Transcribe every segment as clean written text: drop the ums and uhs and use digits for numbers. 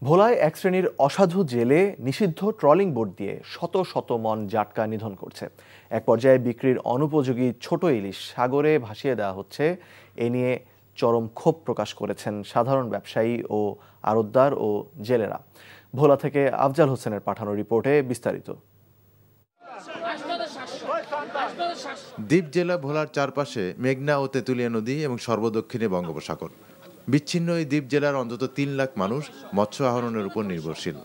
ভোলায় এক শ্রেণীর অসাধু জেলে নিষিদ্ধ ট্রলিং বোট দিয়ে শত শত মন জাটকা নিধন করছে। এক পর্যায়ে বিক্রির অনুপযোগী ছোট ইলিশ সাগরে ভাসিয়ে দেওয়া হচ্ছে। এ নিয়ে চরম ক্ষোভ প্রকাশ করেছেন সাধারণ ব্যবসায়ী ও আড়তদার ও জেলেরা। ভোলা থেকে আফজাল হোসেনের পাঠানো রিপোর্টে বিস্তারিত। দ্বীপ জেলা ভোলার চারপাশে মেঘনা ও তেঁতুলিয়া নদী এবং সর্বদক্ষিণে বঙ্গোপসাগর। বিচ্ছিন্ন এই দ্বীপ জেলার অন্তত ৩ লাখ মানুষ মৎস্য আহরণের উপর নির্ভরশীল।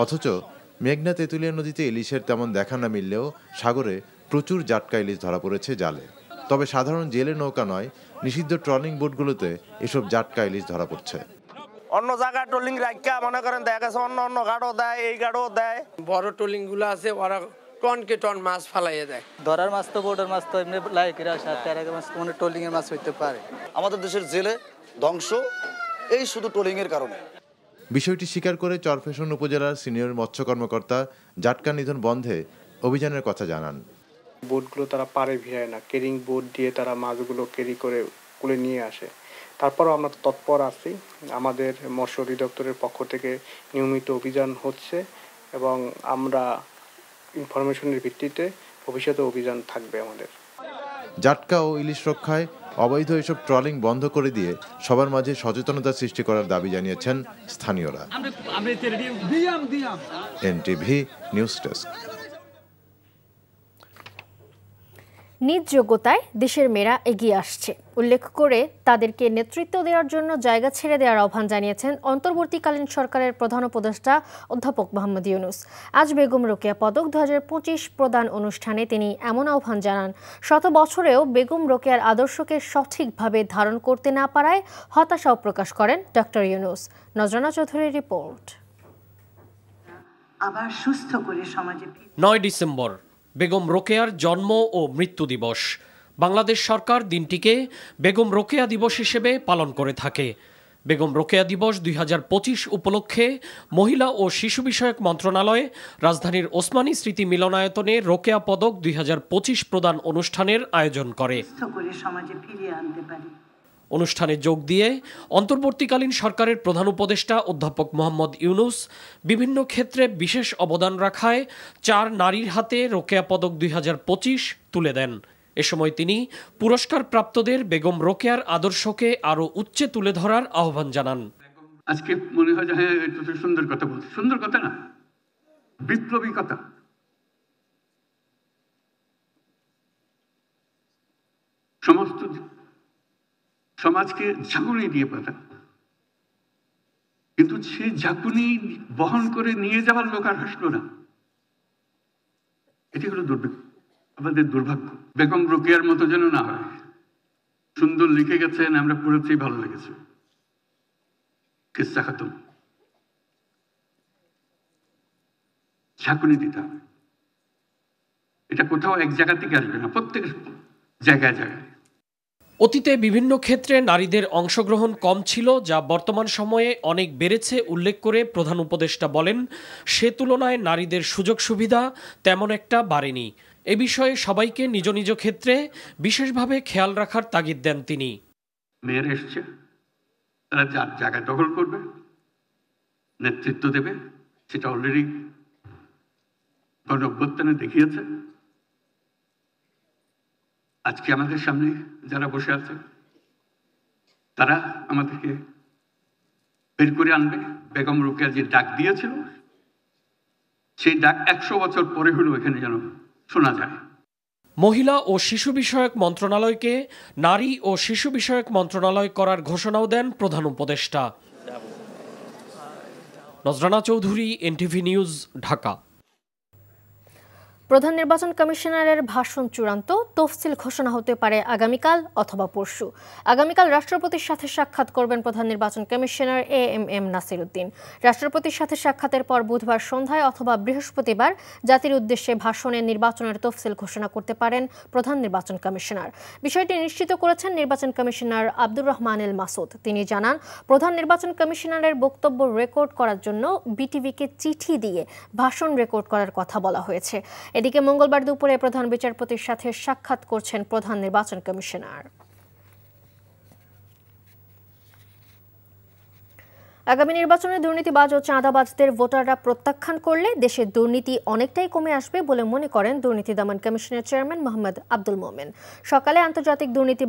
অথচ মেঘনা তেঁতুলিয়া নদীতে ইলিশের তেমন দেখা না মিললেও সাগরে প্রচুর জাটকা ইলিশ ধরা পড়েছে জালে। তবে সাধারণ জেলে নৌকা নয়, নিষিদ্ধ ট্রলিং বোটগুলোতে এসব জাটকা ইলিশ ধরা পড়ছে। অন্য জায়গায় ট্রলিং রাখা মনে করেন দেখা গেছে অন্য গাড়ও দেয়, এই গাড়ও দেয়। বড় ট্রলিং গুলো আছে ওরা টনকে টন মাছ ফালাইয়ে দেয়। ধরার মাছ তো বোর্ডের মাছ তো এমনি লাইকের আসা মাছ মানে ট্রলিং এর মাছ হইতে পারে। আমাদের দেশের জেলে ধ্বংস এই শুধু ট্রলিং এর কারণে। বিষয়টি স্বীকার করে চরফ্যাশন উপজেলার সিনিয়র মৎস্য কর্মকর্তা জাটকা নিধন বন্ধে অভিযানের কথা জানান। বোটগুলো তারা পারে ভিড়ায় না, ক্যারিং বোট দিয়ে তারা মাছগুলো ক্যারি করে কুলে নিয়ে আসে। তারপরও আমরা তৎপর আছি। আমাদের মৎস্য অধিদপ্তরের পক্ষ থেকে নিয়মিত অভিযান হচ্ছে এবং আমরা ইনফরমেশনের ভিত্তিতে ভবিষ্যতে অভিযান থাকবে আমাদের। জাটকা ও ইলিশ রক্ষায় অবৈধ এসব ট্রলিং বন্ধ করে দিয়ে সবার মাঝে সচেতনতা সৃষ্টি করার দাবি জানিয়েছেন স্থানীয়রা। NTV news desk. নিজ যোগ্যতায় দেশের মেয়েরা এগিয়ে আসছে উল্লেখ করে তাদেরকে নেতৃত্ব দেওয়ার জন্য জায়গা ছেড়ে দেওয়ার আহ্বান জানিয়েছেন অন্তর্বর্তীকালীন সরকারের প্রধান উপদেষ্টা অধ্যাপক মোহাম্মদ ইউনূস। আজ বেগম রোকেয়া পদক 2025 প্রদান অনুষ্ঠানে তিনি এমন আহ্বান জানান। শত বছরেও বেগম রোকেয়ার আদর্শকে সঠিকভাবে ধারণ করতে না পারায় হতাশাও প্রকাশ করেন ডক্টর ইউনূস। নজরানা চৌধুরীর রিপোর্ট। আবার সুস্থ করে সমাজে 9 ডিসেম্বর বেগম রোকেয়ার জন্ম ও মৃত্যু দিবস। বাংলাদেশ সরকার দিনটিকে বেগম রোকেয়া দিবস হিসেবে পালন করে থাকে। বেগম রোকেয়া দিবস 2025 উপলক্ষে মহিলা ও শিশু বিষয়ক মন্ত্রণালয় রাজধানীর ওসমানী স্মৃতি মিলনায়তনে রোকেয়া পদক 2025 প্রদান অনুষ্ঠানের আয়োজন করে। অনুষ্ঠানে যোগ দিয়ে অন্তর্বর্তীকালীন সরকারের প্রধান উপদেষ্টা অধ্যাপক মোহাম্মদ ইউনূস বিভিন্ন ক্ষেত্রে বিশেষ অবদান রাখায় 4 নারীর হাতে রোকেয়া পদক 2025 তুলে দেন। এ সময় তিনি পুরস্কার প্রাপ্তদের বেগম রোকেয়ার আদর্শকে আরো উচ্চে তুলে ধরার আহ্বান জানান। আজকে মনে হয় যে হ্যাঁ এটা সুন্দর কথা বলছে, সুন্দর কথা না, বিপ্লবী কথা। সমস্ত সমাজকে ঝাঁকুনি দিয়ে পাঠা, কিন্তু সেই ঝাঁকুনি বহন করে নিয়ে যাওয়ার লোক আর আসলো না। এটি হলো দুর্ভাগ্য, আমাদের দুর্ভাগ্য। বেগম রোকেয়ার মতো যেন না হয়। সুন্দর লিখে গেছেন, আমরা পড়েছি, ভালো লেগেছে। কিসসা খাতুন, ঝাঁকুনি দিতে হবে। এটা কোথাও এক জায়গা থেকে আসবে না, প্রত্যেক জায়গায় জায়গায়। অতীতে বিভিন্ন ক্ষেত্রে নারীদের অংশগ্রহণ কম ছিল, যা বর্তমান সময়ে অনেক বেড়েছে উল্লেখ করে প্রধান উপদেষ্টা বলেন, সে তুলনায় নারীদের সুযোগ সুবিধা তেমন একটা বাড়েনি। এ বিষয়ে সবাইকে নিজ নিজ ক্ষেত্রে বিশেষভাবে খেয়াল রাখার তাগিদ দেন তিনি। মেয়েরা এসছে, তারা যার জায়গা দখল করবে, নেতৃত্ব দেবে, সেটা অলরেডি গণঅভ্যুত্থানে দেখিয়েছে। আজকে আমাদের সামনে যারা বসে আছে তারা আমাদেরকে বের করে আনবে। বেগম রোকেয়া যে ডাক দিয়েছিল সেই ডাক 100 বছর পরে হলেও এখানে যেন শোনা যায়। মহিলা ও শিশু বিষয়ক মন্ত্রণালয়কে নারী ও শিশু বিষয়ক মন্ত্রণালয় করার ঘোষণাও দেন প্রধান উপদেষ্টা। নজরানা চৌধুরী, এনটিভি নিউজ, ঢাকা। প্রধান নির্বাচন কমিশনারের ভাষণ চূড়ান্ত, তফসিল ঘোষণা হতে পারে আগামীকাল অথবা পরশু। আগামীকাল রাষ্ট্রপতির সাথে সাক্ষাৎ করবেন প্রধান নির্বাচন কমিশনার এএমএম নাসির উদ্দিন। রাষ্ট্রপতির সাথে সাক্ষাতের পর বুধবার সন্ধ্যায় অথবা বৃহস্পতিবার জাতির উদ্দেশ্যে ভাষণে নির্বাচনের তফসিল ঘোষণা করতে পারেন প্রধান নির্বাচন কমিশনার। বিষয়টি নিশ্চিত করেছেন নির্বাচন কমিশনার আব্দুর রহমান এল মাসুদ। তিনি জানান, প্রধান নির্বাচন কমিশনারের বক্তব্য রেকর্ড করার জন্য বিটিভিকে চিঠি দিয়ে ভাষণ রেকর্ড করার কথা বলা হয়েছে। এদিকে মঙ্গলবার দুপুরে প্রধান বিচারপতির সাথে সাক্ষাৎ করছেন প্রধান নির্বাচন কমিশনার। আগামী নির্বাচনে দুর্নীতিবাজ ও চাঁদাবাজদের ভোটাররা প্রত্যাখ্যান করলে দেশের দুর্নীতি অনেকটাই কমে আসবে বলে মনে করেন দুর্নীতি দমন কমিশনের চেয়ারম্যান মোহাম্মদ আব্দুল মোমেন। সকালে আন্তর্জাতিক দুর্নীতি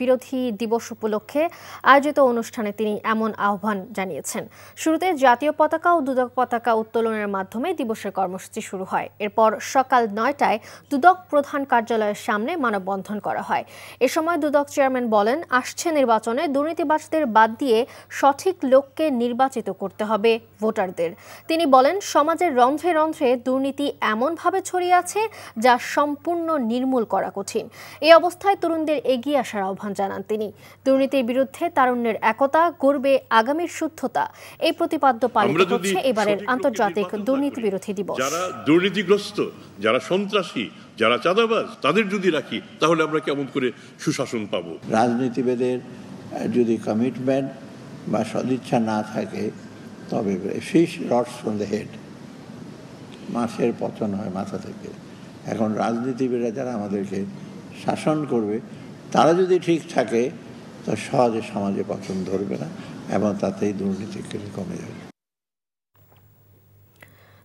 বিরোধী দিবস উপলক্ষে আয়োজিত অনুষ্ঠানে তিনি এমন আহ্বান জানিয়েছেন। শুরুতে জাতীয় পতাকা ও দুদক পতাকা উত্তোলনের মাধ্যমে দিবসের কর্মসূচি শুরু হয়। এরপর সকাল ৯টায় দুদক প্রধান কার্যালয়ের সামনে মানববন্ধন করা হয়। এ সময় দুদক চেয়ারম্যান বলেন, আসছে নির্বাচনে দুর্নীতিবাজদের বাদ দিয়ে সঠিক লোককে নির্বাচিত করতে হবে ভোটারদের। তিনি বলেন, সমাজের রন্ধ্রে রন্ধ্রে দুর্নীতি এমনভাবে ছড়িয়ে আছে যা সম্পূর্ণ নির্মূল করা কঠিন। এই অবস্থায় তরুণদের এগিয়ে আসার আহ্বান জানান তিনি। দুর্নীতির বিরুদ্ধে তারুণ্যের একতা, গড়বে আগামীর শুদ্ধতা, এই প্রতিপাদ্য পালিত হচ্ছে এবারের আন্তর্জাতিক দুর্নীতি বিরোধী দিবস। যারা দুর্নীতিগ্রস্ত, যারা সন্ত্রাসী, যারা চাঁদাবাজ, তাদের যদি রাখি তাহলে আমরা কেমন করে সুশাসন পাবো? রাজনীতিবিদের যদি কমিটমেন্ট বা সদিচ্ছা না থাকে তবে ফিশ রটস ফ্রম দ্য হেড, মাছের পতন হয় মাথা থেকে। এখন রাজনীতিবিদরা যারা আমাদেরকে শাসন করবে তারা যদি ঠিক থাকে তো সহজে সমাজে পতন ধরবে না এবং তাতেই দুর্নীতি কমে যাবে।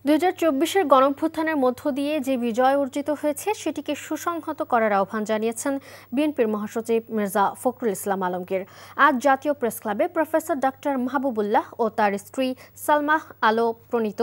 2024-এর গণঅভ্যুত্থানের মধ্য দিয়ে যে বিজয় অর্জিত হয়েছে সেটিকে সুসংহত করার আহ্বান জানিয়েছেন বিএনপির মহাসচিব মির্জা ফখরুল ইসলাম আলমগীর। আজ জাতীয় প্রেস ক্লাবে প্রফেসর ডক্টর মাহবুবুল্লাহ ও তার স্ত্রী সালমাহ আলো প্রণীত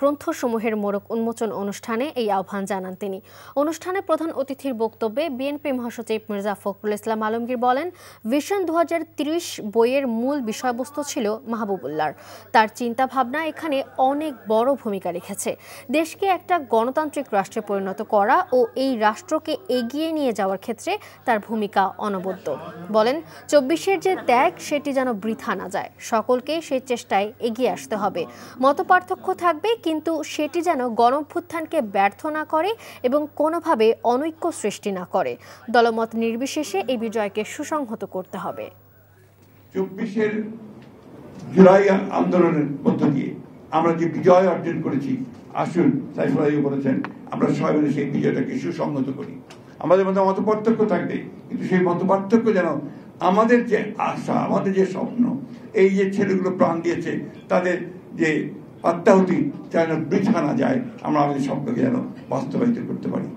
গ্রন্থসমূহের মোড়ক উন্মোচন অনুষ্ঠানে এই আহ্বান জানান তিনি। অনুষ্ঠানে প্রধান অতিথির বক্তব্যে বিএনপি মহাসচিব মির্জা ফখরুল ইসলাম আলমগীর বলেন, ভিশন 2030 বইয়ের মূল বিষয়বস্তু ছিল মাহবুবুল্লাহর। তার চিন্তা ভাবনা এখানে অনেক বড় ভূমিকা রেখেছে। দেশকে একটা গণতান্ত্রিক রাষ্ট্রে পরিণত করা ও এই রাষ্ট্রকে এগিয়ে নিয়ে যাওয়ার ক্ষেত্রে তার ভূমিকা অনবদ্য। বলেন, 24-এর যে ত্যাগ সেটি যেন বৃথা না যায়। সকলকে সেই চেষ্টায় এগিয়ে আসতে হবে। মতপার্থক্য থাকবে, কিন্তু সেটি যেন গণঅভ্যুত্থানকে ব্যর্থ না করে এবং কোনোভাবে অনৈক্য সৃষ্টি না করে। দলমত নির্বিশেষে এই বিজয়কে সুসংহত করতে হবে। 24-এর জুলাই আন্দোলনের মধ্য দিয়ে আমরা যে বিজয় অর্জন করেছি, আসুন সাইফুল আলী বলেছেন আমরা সবাই মিলে সেই বিজয়টাকে সুসংহত করি। আমাদের মধ্যে মতপার্থক্য থাকবে, কিন্তু সেই মতপার্থক্য যেন আমাদের যে আশা, আমাদের যে স্বপ্ন, এই যে ছেলেগুলো প্রাণ দিয়েছে তাদের যে আত্মাহুতি যেন বৃথা না যায়, আমরা আমাদের স্বপ্নকে যেন বাস্তবায়িত করতে পারি।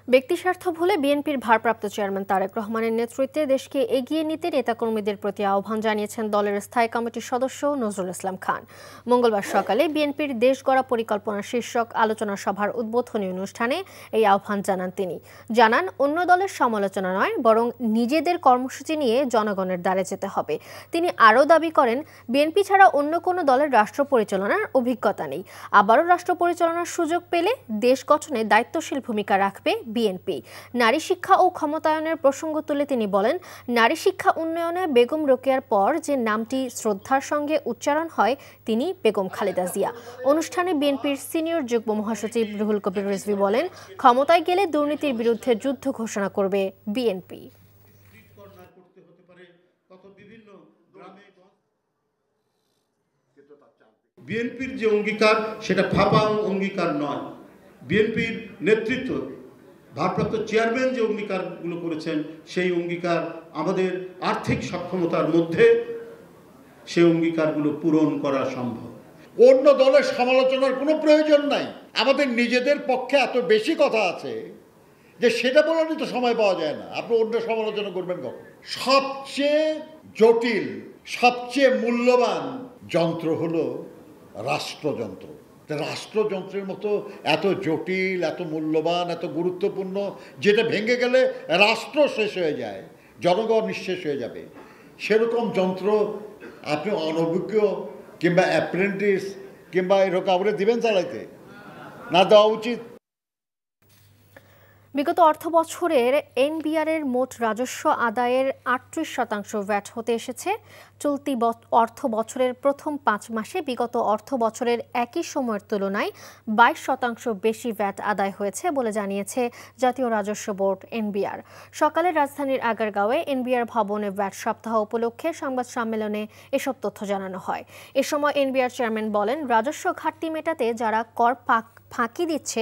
ব্যক্তিস্বার্থ ভুলে বিএনপির ভারপ্রাপ্ত চেয়ারম্যান তারেক রহমানের নেতৃত্বে দেশকে এগিয়ে নিতে নেতাকর্মীদের প্রতি আহ্বান জানিয়েছেন দলের স্থায়ী কমিটির সদস্য নজরুল ইসলাম খান। মঙ্গলবার সকালে বিএনপির দেশ গড়া পরিকল্পনা শীর্ষক আলোচনা সভার উদ্বোধনী অনুষ্ঠানে এই আহ্বান জানান তিনি। জানান, অন্য দলের সমালোচনা নয়, বরং নিজেদের কর্মসূচি নিয়ে জনগণের দ্বারে যেতে হবে। তিনি আরও দাবি করেন, বিএনপি ছাড়া অন্য কোনো দলের রাষ্ট্র পরিচালনার অভিজ্ঞতা নেই। আবারও রাষ্ট্র পরিচালনার সুযোগ পেলে দেশ গঠনে দায়িত্বশীল ভূমিকা রাখবে বিএনপি। নারী শিক্ষা ও ক্ষমতায়নের প্রসঙ্গ তুলে তিনি বলেন, নারী শিক্ষা উন্নয়নে বেগম রোকেয়ার পর যে নামটি শ্রদ্ধার সঙ্গে উচ্চারণ হয় তিনি বেগম খালেদা জিয়া। অনুষ্ঠানে বিএনপির সিনিয়র যুগ্ম মহাসচিব রুহুল কবির রিজভী বলেন, ক্ষমতায় গেলে দুর্নীতির বিরুদ্ধে যুদ্ধ ঘোষণা করবে বিএনপি। বিএনপির যে অঙ্গীকার সেটা ফাঁপা অঙ্গীকার নয়। বিএনপির নেতৃত্ব ভারপ্রাপ্ত চেয়ারম্যান যে অঙ্গীকারগুলো করেছেন সেই অঙ্গীকার আমাদের আর্থিক সক্ষমতার মধ্যে সেই অঙ্গীকারগুলো পূরণ করা সম্ভব। অন্য দলের সমালোচনার কোনো প্রয়োজন নাই। আমাদের নিজেদের পক্ষে এত বেশি কথা আছে যে সেটা বলারই তো সময় পাওয়া যায় না। আপনি অন্য সমালোচনা করবেন কখন? সবচেয়ে জটিল, সবচেয়ে মূল্যবান যন্ত্র হলো রাষ্ট্রযন্ত্র। রাষ্ট্রযন্ত্রের মতো এত জটিল, এত মূল্যবান, এত গুরুত্বপূর্ণ, যেটা ভেঙে গেলে রাষ্ট্র শেষ হয়ে যায়, জনগণ নিঃশেষ হয়ে যাবে, সেরকম যন্ত্র আপনি অনভিজ্ঞ কিংবা অ্যাপ্রেন্টিস কিংবা এরকম আপনি দিবেন চালাইতে? না দেওয়া উচিত। বিগত অর্থ বছরের এনবিআরের মোট রাজস্ব আদায়ের 38% ভ্যাট হতে এসেছে। চলতি অর্থ বছরের প্রথম 5 মাসে বিগত অর্থ বছরের একই সময়ের তুলনায় 22% বেশি ভ্যাট আদায় হয়েছে বলে জানিয়েছে জাতীয় রাজস্ব বোর্ড এনবিআর। সকালে রাজধানীর আগারগাঁওয়ে এনবিআর ভবনে ভ্যাট সপ্তাহ উপলক্ষে সংবাদ সম্মেলনে এসব তথ্য জানানো হয়। এ সময় এনবিআর চেয়ারম্যান বলেন, রাজস্ব ঘাটতি মেটাতে যারা কর ফাঁকি দিচ্ছে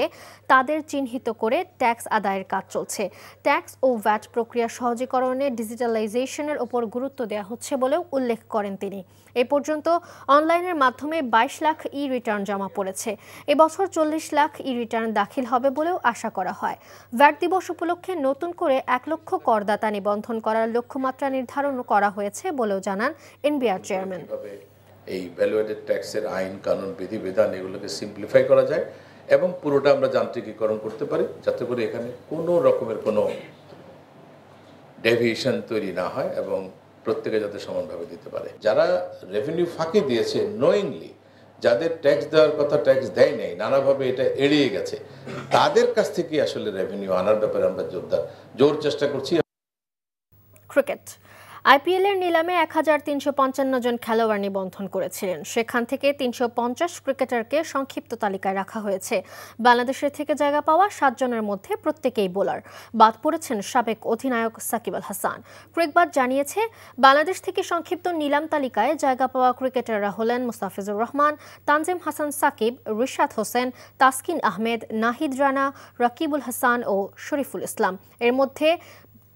তাদের চিহ্নিত করে ট্যাক্স আদায়ের কাজ চলছে। ট্যাক্স ও ভ্যাট প্রক্রিয়া সহজীকরণে ডিজিটালাইজেশনের ওপর গুরুত্ব দেওয়া হচ্ছে বলেও উল্লেখ করেন তিনি। এ পর্যন্ত অনলাইনের মাধ্যমে 22 লাখ ই রিটার্ন জমা পড়েছে। এবছর 40 লাখ ই রিটার্ন দাখিল হবে বলেও আশা করা হয়। ভ্যাট দিবস উপলক্ষে নতুন করে 1 লক্ষ করদাতা নিবন্ধন করার লক্ষ্যমাত্রা নির্ধারণ করা হয়েছে বলেও জানান এনবিআর চেয়ারম্যান। এই ভ্যালুয়েটেড ট্যাক্সের আইন কানুন বিধিবিধান এগুলোকে সিম্পলিফাই করা যায় এবং পুরোটা আমরা যান্ত্রিকীকরণ করতে পারি, যাতে করে এখানে কোনো রকমের কোনো ডেভিয়েশন তৈরি না হয় এবং প্রত্যেকে যাতে সমানভাবে দিতে পারে। যারা রেভিনিউ ফাঁকি দিয়েছে নোয়িংলি, যাদের ট্যাক্স দেওয়ার কথা ট্যাক্স দেয় নাই, নানাভাবে এটা এড়িয়ে গেছে, তাদের কাছ থেকে আসলে রেভিনিউ আনার ব্যাপারে আমরা জোর চেষ্টা করছি। ক্রিকেট আইপিএলের নিলামে 1355 জন খেলোয়াড় নিবন্ধন করেছিলেন। সেখান থেকে 350 ক্রিকেটারকে সংক্ষিপ্ত তালিকায় রাখা হয়েছে। বাংলাদেশের থেকে জায়গা পাওয়া 7 জনের মধ্যে প্রত্যেকেই বোলার। বাদ পড়েছেন সাবেক অধিনায়ক সাকিব আল হাসান। ক্রিকবাজ জানিয়েছে, বাংলাদেশ থেকে সংক্ষিপ্ত নিলাম তালিকায় জায়গা পাওয়া ক্রিকেটাররা হলেন মুস্তাফিজুর রহমান, তানজিম হাসান সাকিব, রিশাদ হোসেন, তাসকিন আহমেদ, নাহিদ রানা, রাকিবুল হাসান ও শরীফুল ইসলাম। এর মধ্যে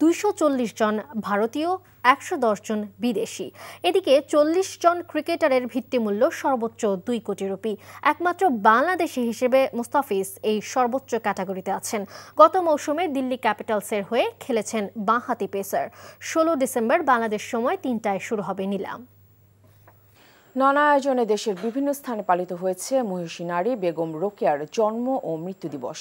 240 জন ভারতীয়, 110 জন বিদেশি। এদিকে 40 জন ক্রিকেটারের ভিত্তিমূল্য সর্বোচ্চ 2 কোটি রুপি। একমাত্র বাংলাদেশি হিসেবে মুস্তাফিজ এই সর্বোচ্চ ক্যাটাগরিতে আছেন। গত মৌসুমে দিল্লি ক্যাপিটালসের হয়ে খেলেছেন বাঁহাতি পেসার। 16 ডিসেম্বর বাংলাদেশ সময় 3টায় শুরু হবে নিলাম। নানা আয়োজনে দেশের বিভিন্ন স্থানে পালিত হয়েছে মহিষী নারী বেগম রোকেয়ার জন্ম ও মৃত্যু দিবস।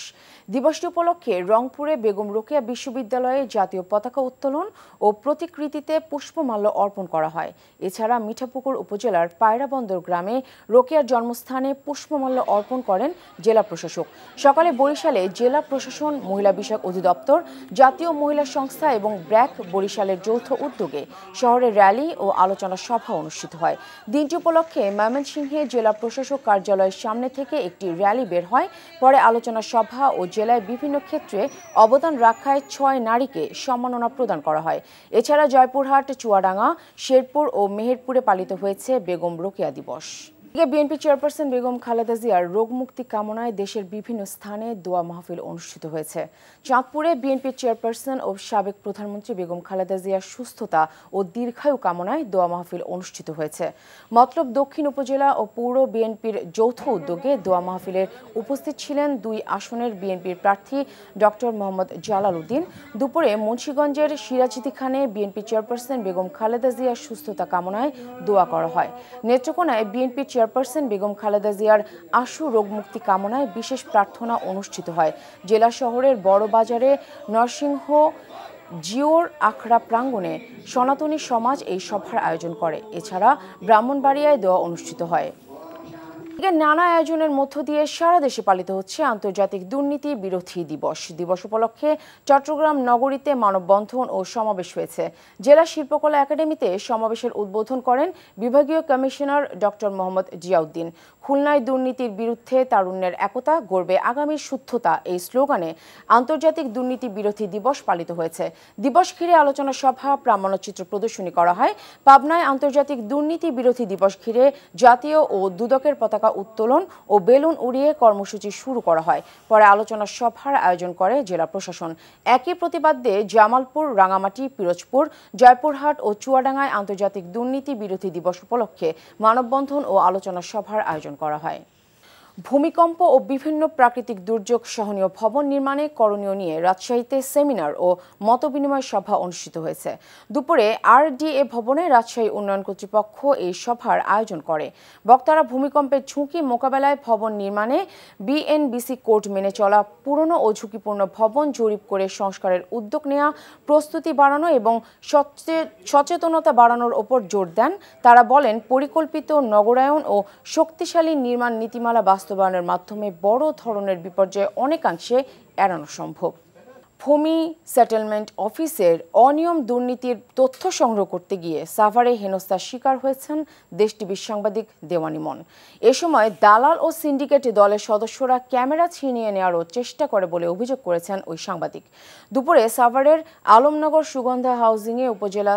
দিবসটি উপলক্ষে রংপুরে বেগম রোকেয়া বিশ্ববিদ্যালয়ে জাতীয় পতাকা উত্তোলন ও প্রতিকৃতিতে পুষ্পমাল্য অর্পণ করা হয়। এছাড়া মিঠাপুকুর উপজেলার পায়রাবন্দর গ্রামে রোকেয়ার জন্মস্থানে পুষ্পমাল্য অর্পণ করেন জেলা প্রশাসক। সকালে বরিশালে জেলা প্রশাসন, মহিলা বিষয়ক অধিদপ্তর, জাতীয় মহিলা সংস্থা এবং ব্র্যাক বরিশালের যৌথ উদ্যোগে শহরে র্যালি ও আলোচনা সভা অনুষ্ঠিত হয়। দিনটি উপলক্ষে ময়মনসিংহে জেলা প্রশাসক কার্যালয়ের সামনে থেকে একটি র্যালি বের হয়। পরে আলোচনা সভা ও জেলায় বিভিন্ন ক্ষেত্রে অবদান রাখায় 6 নারীকে সম্মাননা প্রদান করা হয়। এছাড়া জয়পুরহাট, চুয়াডাঙ্গা, শেরপুর ও মেহেরপুরে পালিত হয়েছে বেগম রোকেয়া দিবস। বিএনপি চেয়ারপারসন বেগম খালেদা জিয়ার রোগমুক্তি কামনায় দেশের বিভিন্ন স্থানে দোয়া মাহফিল অনুষ্ঠিত হয়েছে। চাঁদপুরে বিএনপি চেয়ারপারসন ও সাবেক প্রধানমন্ত্রী বেগম খালেদা জিয়ার সুস্থতা ও দীর্ঘায়ু কামনায় দোয়া মাহফিল অনুষ্ঠিত হয়েছে। মতলব দক্ষিণ উপজেলা ও পৌর বিএনপির যৌথ উদ্যোগে দোয়া মাহফিলের উপস্থিত ছিলেন 2 আসনের বিএনপির প্রার্থী ডক্টর মোহাম্মদ জালাল উদ্দিন। দুপুরে মুন্সিগঞ্জের সিরাজদিখানে বিএনপি চেয়ারপারসন বেগম খালেদা জিয়ার সুস্থতা কামনায় দোয়া করা হয়। নেত্রকোনায় বিএনপি চেয়ারপারসন বেগম খালেদা জিয়ার আশু রোগমুক্তি কামনায় বিশেষ প্রার্থনা অনুষ্ঠিত হয়। জেলা শহরের বড় বাজারে নরসিংহ জিওর আখড়া প্রাঙ্গণে সনাতনী সমাজ এই সভার আয়োজন করে। এছাড়া ব্রাহ্মণবাড়িয়ায় দোয়া অনুষ্ঠিত হয়। নানা আয়োজনের মধ্য দিয়ে সারা দেশে পালিত হচ্ছে আন্তর্জাতিক দুর্নীতি বিরোধী দিবস। দিবস উপলক্ষে চট্টগ্রাম নগরীতে মানববন্ধন ও সমাবেশ হয়েছে। জেলা শিল্পকলা একাডেমিতে সমাবেশের উদ্বোধন করেন বিভাগীয় কমিশনার ডক্টর মোহাম্মদ জিয়াউদ্দিন। খুলনায় দুর্নীতির বিরুদ্ধে তারুণ্যের একতা, গড়বে আগামীর শুদ্ধতা এই স্লোগানে আন্তর্জাতিক দুর্নীতি বিরোধী দিবস পালিত হয়েছে। দিবস ঘিরে আলোচনা সভা, প্রামাণ্যচিত্র প্রদর্শনী করা হয়। পাবনায় আন্তর্জাতিক দুর্নীতি বিরোধী দিবস ঘিরে জাতীয় ও দুদকের পতাকা উত্তোলন ও বেলুন উড়িয়ে কর্মসূচি শুরু করা হয়। পরে আলোচনা সভার আয়োজন করে জেলা প্রশাসন। একই প্রতিবাদে জামালপুর, রাঙামাটি, পিরোজপুর, জয়পুরহাট ও চুয়াডাঙ্গায় আন্তর্জাতিক দুর্নীতি বিরোধী দিবস উপলক্ষে মানববন্ধন ও আলোচনা সভার আয়োজন করা হয়। ভূমিকম্প ও বিভিন্ন প্রাকৃতিক দুর্যোগ সহনীয় ভবন নির্মাণে করণীয় নিয়ে রাজশাহীতে সেমিনার ও মতবিনিময় সভা অনুষ্ঠিত হয়েছে। দুপুরে RDA ভবনে রাজশাহী উন্নয়ন কর্তৃপক্ষ এই সভার আয়োজন করে। বক্তারা ভূমিকম্পের ঝুঁকি মোকাবেলায় ভবন নির্মাণে BNBC কোড মেনে চলা, পুরনো ও ঝুঁকিপূর্ণ ভবন জরিপ করে সংস্কারের উদ্যোগ নেওয়া, প্রস্তুতি বাড়ানো এবং সচেতনতা বাড়ানোর ওপর জোর দেন। তারা বলেন, পরিকল্পিত নগরায়ন ও শক্তিশালী নির্মাণ নীতিমালা বাস্তবায়নের মাধ্যমে বড় ধরনের বিপর্যয় অনেকাংশে এড়ানো সম্ভব। ভূমি সেটেলমেন্ট অফিসের অনিয়ম দুর্নীতির তথ্য সংগ্রহ করতে গিয়ে সাভারে হেনস্থার শিকার হয়েছেন দেশ টিভির সাংবাদিক দেওয়ান ইমন। এ সময় দালাল ও সিন্ডিকেট দলের সদস্যরা ক্যামেরা ছিনিয়ে নেওয়ারও চেষ্টা করে বলে অভিযোগ করেছেন ওই সাংবাদিক। দুপুরে সাভারের আলমনগর সুগন্ধা হাউজিংয়ে উপজেলা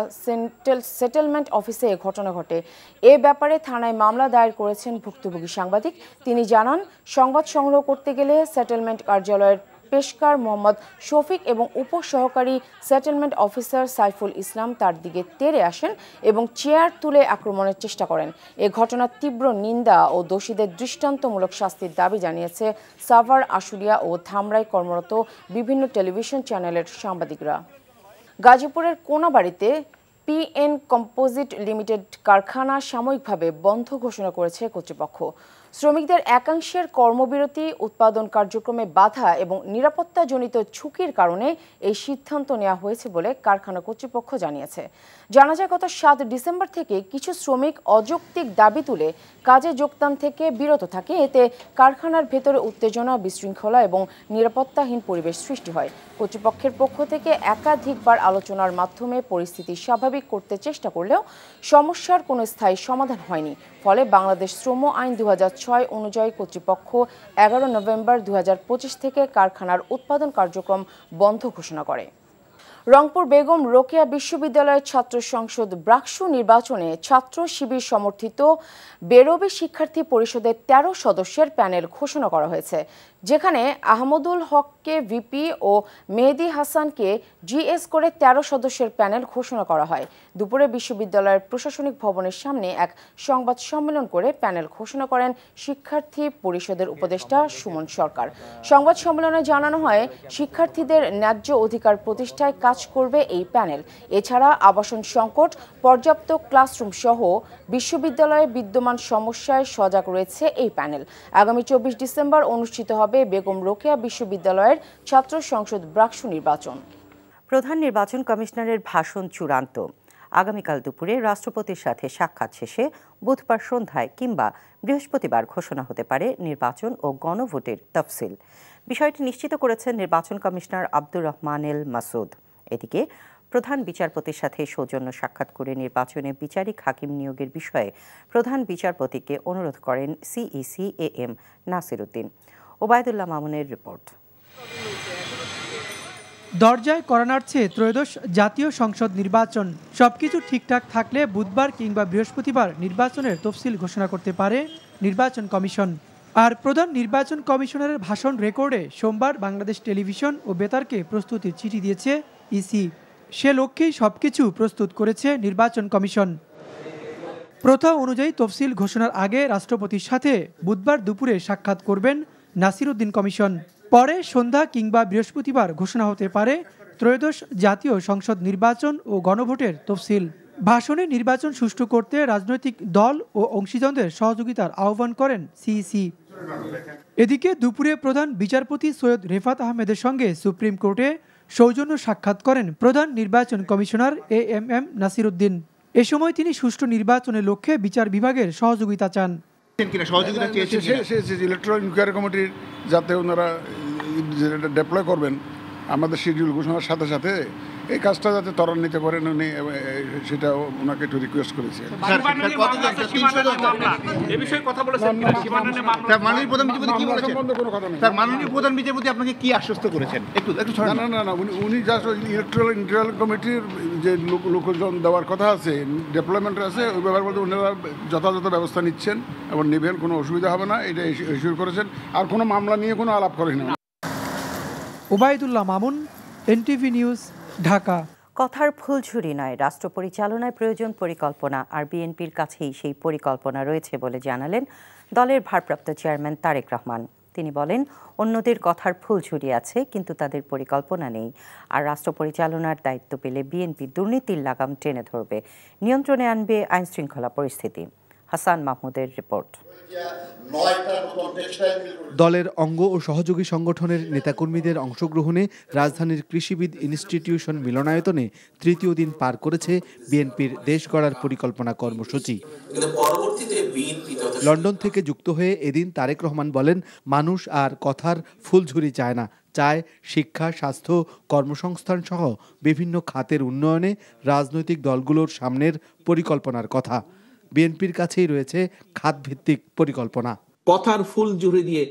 সেটেলমেন্ট অফিসে এ ঘটনা ঘটে। এ ব্যাপারে থানায় মামলা দায়ের করেছেন ভুক্তভোগী সাংবাদিক। তিনি জানান, সংবাদ সংগ্রহ করতে গেলে সেটেলমেন্ট কার্যালয়ের পেশকার মোহাম্মদ শফিক এবং উপসহকারী সেটেলমেন্ট অফিসার সাইফুল ইসলাম তার দিকে তেড়ে আসেন এবং চেয়ার তুলে আক্রমণের চেষ্টা করেন। এ ঘটনার তীব্র নিন্দা ও দোষীদের দৃষ্টান্তমূলক শাস্তির দাবি জানিয়েছে সাভার, আশুলিয়া ও ধামরাই কর্মরত বিভিন্ন টেলিভিশন চ্যানেলের সাংবাদিকরা। গাজীপুরের কোনাবাড়িতে পিএন কম্পোজিট লিমিটেড কারখানা সাময়িকভাবে বন্ধ ঘোষণা করেছে কর্তৃপক্ষ। শ্রমিকদের একাংশের কর্মবিরতি, উৎপাদন কার্যক্রমে বাধা এবং নিরাপত্তাজনিত ঝুঁকির কারণে এই সিদ্ধান্ত নেওয়া হয়েছে বলে কারখানা কর্তৃপক্ষ জানিয়েছে। জানা যায়, গত 7 ডিসেম্বর থেকে কিছু শ্রমিক অযৌক্তিক দাবি তুলে কাজে যোগদান থেকে বিরত থাকে। এতে কারখানার ভেতরে উত্তেজনা, বিশৃঙ্খলা এবং নিরাপত্তাহীন পরিবেশ সৃষ্টি হয়। কর্তৃপক্ষের পক্ষ থেকে একাধিকবার আলোচনার মাধ্যমে পরিস্থিতি স্বাভাবিক করতে চেষ্টা করলেও সমস্যার কোনো স্থায়ী সমাধান হয়নি। ফলে বাংলাদেশ শ্রম আইন 2006 অনুযায়ী কর্তৃপক্ষ 11 নভেম্বর 2025 থেকে কারখানার উৎপাদন কার্যক্রম বন্ধ ঘোষণা করে। রংপুর বেগম রোকেয়া বিশ্ববিদ্যালয়ের ছাত্র সংসদ ব্রাকসু নির্বাচনে ছাত্র শিবির সমর্থিত বেরোবি শিক্ষার্থী পরিষদের 13 সদস্যের প্যানেল ঘোষণা করা হয়েছে, যেখানে আহমদুল হককে ভিপি ও মেহেদি হাসানকে জিএস করে 13 সদস্যের প্যানেল ঘোষণা করা হয়। দুপুরে বিশ্ববিদ্যালয়ের প্রশাসনিক ভবনের সামনে এক সংবাদ সম্মেলন করে প্যানেল ঘোষণা করেন শিক্ষার্থী পরিষদের উপদেষ্টা সুমন সরকার। সংবাদ সম্মেলনে জানানো হয়, শিক্ষার্থীদের ন্যায্য অধিকার প্রতিষ্ঠায় কাজ করবে এই প্যানেল। এছাড়া আবাসন সংকট, পর্যাপ্ত ক্লাসরুম সহ বিশ্ববিদ্যালয়ে বিদ্যমান সমস্যায় সজাগ রয়েছে এই প্যানেল। আগামী 24 ডিসেম্বর অনুষ্ঠিত হবে বেগম রোকেয়া বিশ্ববিদ্যালয়ের ছাত্র সংসদ ব্রাকসু নির্বাচন। প্রধান নির্বাচন কমিশনারের ভাষণ চূড়ান্ত। আগামীকাল দুপুরে রাষ্ট্রপতির সাথে সাক্ষাৎ শেষে বুধবার সন্ধ্যায় কিংবা বৃহস্পতিবার ঘোষণা হতে পারে নির্বাচন ও গণভোটের তফসিল। বিষয়টি নিশ্চিত করেছেন নির্বাচন কমিশনার আব্দুর রহমান এল মাসুদ। এদিকে প্রধান বিচারপতির সাথে সৌজন্য সাক্ষাৎ করে নির্বাচনে বিচারিক হাকিম নিয়োগের বিষয়ে প্রধান বিচারপতিকে অনুরোধ করেন সিইসি AM নাসির উদ্দিন। ওবায়দুল্লাহ মামুনের রিপোর্ট। দরজায় করা নাড়ছে ত্রয়োদশ জাতীয় সংসদ নির্বাচন। সবকিছু ঠিকঠাক থাকলে বুধবার কিংবা বৃহস্পতিবার নির্বাচনের তফসিল ঘোষণা করতে পারে নির্বাচন কমিশন। আর প্রধান নির্বাচন কমিশনারের ভাষণ রেকর্ডে সোমবার বাংলাদেশ টেলিভিশন ও বেতারকে প্রস্তুতির চিঠি দিয়েছে ইসি। সে লক্ষ্যেই সবকিছু প্রস্তুত করেছে নির্বাচন কমিশন। প্রথা অনুযায়ী তফসিল ঘোষণার আগে রাষ্ট্রপতির সাথে বুধবার দুপুরে সাক্ষাৎ করবেন নাসির উদ্দিন কমিশন। পরে সন্ধ্যা কিংবা বৃহস্পতিবার ঘোষণা হতে পারে ত্রয়োদশ জাতীয় সংসদ নির্বাচন ও গণভোটের তফসিল। ভাষণে নির্বাচন সুষ্ঠু করতে রাজনৈতিক দল ও অংশীজনদের সহযোগিতার আহ্বান করেন সিইসি। এদিকে দুপুরে প্রধান বিচারপতি সৈয়দ রেফাত আহমেদের সঙ্গে সুপ্রিম কোর্টে সৌজন্য সাক্ষাৎ করেন প্রধান নির্বাচন কমিশনার AM নাসির উদ্দিন। এ সময় তিনি সুষ্ঠু নির্বাচনের লক্ষ্যে বিচার বিভাগের সহযোগিতা চান। ইলেকট্রাল ইনকোয়ারি কমিটির যাতে ওনারা ডেপ্লয় করবেন আমাদের শিডিউল ঘোষণার সাথে সাথে এই কাজটা যাতে ত্বরান্বিত করেন উনি, সেটা ওনাকে একটু রিকোয়েস্ট করেছি। মাননীয় প্রধান বিচারপতি আপনাকে কি আশ্বস্ত করেছেন? না, উনি জাস্ট ইলেকট্রাল কমিটির যে লোকজন দেওয়ার কথা আছে, ডেভেলপমেন্ট আছে, ওই ব্যাপারে বলতে ওনারা যথাযথ ব্যবস্থা নিচ্ছেন এবং নেবেন, কোনো অসুবিধা হবে না, এটা ইস্যু করেছেন। আর কোনো মামলা নিয়ে কোনো আলাপ করেন না। Obaidullah Mamun, NTV news, Dhaka. কথার ফুলঝুরি নয়, রাষ্ট্র পরিচালনায় প্রয়োজন পরিকল্পনা, আর বিএনপির কাছেই সেই পরিকল্পনা রয়েছে বলে জানালেন দলের ভারপ্রাপ্ত চেয়ারম্যান তারেক রহমান। তিনি বলেন, অন্যদের কথার ফুলঝুরি আছে কিন্তু তাদের পরিকল্পনা নেই। আর রাষ্ট্র পরিচালনার দায়িত্ব পেলে বিএনপি দুর্নীতির লাগাম টেনে ধরবে, নিয়ন্ত্রণে আনবে আইনশৃঙ্খলা পরিস্থিতি। হাসান মাহমুদের রিপোর্ট। দলের অঙ্গ ও সহযোগী সংগঠনের নেতাকর্মীদের অংশগ্রহণে রাজধানীর কৃষিবিদ ইনস্টিটিউশন মিলনায়তনে তৃতীয় দিন পার করেছে বিএনপির দেশ গড়ার পরিকল্পনা কর্মসূচি। লন্ডন থেকে যুক্ত হয়ে এদিন তারেক রহমান বলেন, মানুষ আর কথার ফুলঝুরি চায় না, চায় শিক্ষা, স্বাস্থ্য, কর্মসংস্থান সহ বিভিন্ন খাতের উন্নয়নে রাজনৈতিক দলগুলোর সামনের পরিকল্পনার কথা। বিএনপির কাছেই রয়েছে খাতভিত্তিক পরিকল্পনা। কথার ফুল জুড়ে দিয়ে